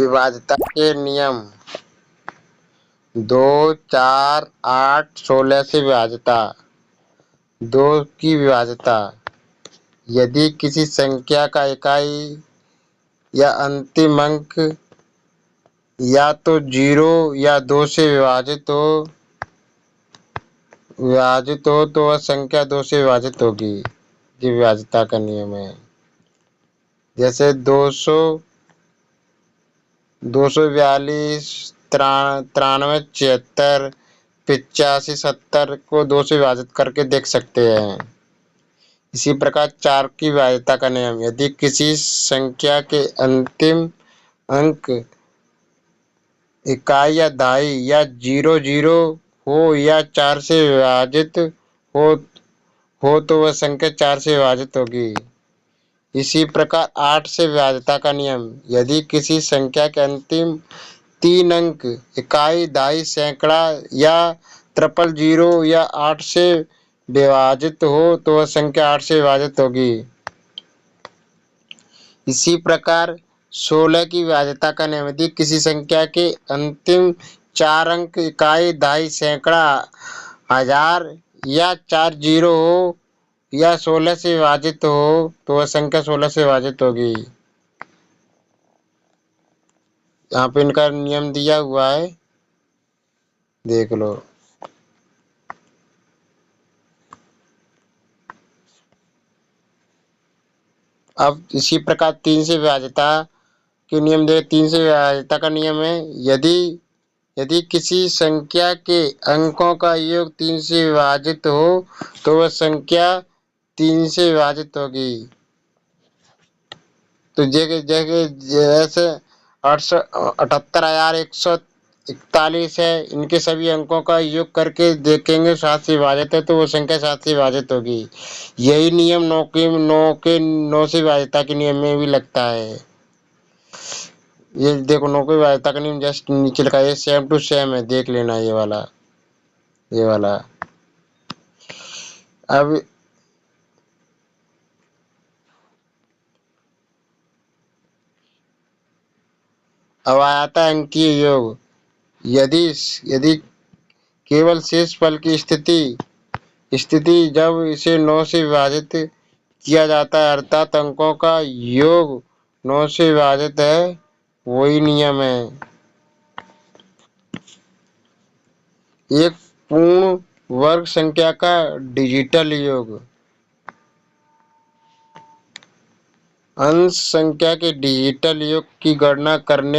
विभाज्यता के नियम 2, 4, 8, 16 से विभाज्यता 2 की विभाज्यता यदि किसी संख्या का इकाई या अंतिम अंक या तो 0 या 2 से विभाजित हो तो वह संख्या 2 से विभाजित होगी। ये विभाज्यता का नियम है। जैसे 200, 242, 93, 76, 85, 70 को 2 से विभाजित करके देख सकते हैं। इसी प्रकार 4 की विभाज्यता का नियम यदि किसी संख्या के अंतिम अंक इकाई या दहाई या 00 हो या 4 से विभाजित हो तो वह संख्या 4 से विभाजित होगी। इसी प्रकार 8 से विभाज्यता का नियम यदि किसी संख्या के अंतिम 3 अंक इकाई, दहाई, सैकड़ा या ट्रिपल जीरो या 8 से विभाजित हो तो वह संख्या 8 से विभाजित होगी। इसी प्रकार 16 की विभाज्यता का नियम यदि किसी संख्या के अंतिम 4 अंक इकाई, दहाई, सैकड़ा, हजार या 4 जीरो हो या 16 से विभाजित हो तो वह संख्या 16 से विभाजित होगी। यहाँ पे इनका नियम दिया हुआ है, देख लो। अब इसी प्रकार 3 से विभाज्यता के नियम दे 3 से विभाज्यता का नियम है यदि किसी संख्या के अंकों का योग 3 से विभाजित हो तो वह संख्या 3 से विभाजित होगी। तो जैसे 78,141 है, इनके सभी अंकों का योग करके देखेंगे 7 से विभाजित है तो वो संख्या 7 से विभाजित होगी। यही नियम 9 से विभाज्यता के नियम में भी लगता है। ये देखो 9 की विभाज्यता का नियम जस्ट नीचे लिखा है, सेम टू सेम है, देख लेना ये वाला। अब आता है अंकीय योग यदि केवल शेष फल की स्थिति जब इसे 9 से विभाजित किया जाता है अर्थात अंकों का योग 9 से विभाजित है, वही नियम है। एक पूर्ण वर्ग संख्या का डिजिटल योग अंश संख्या के डिजिटल योग की गणना करने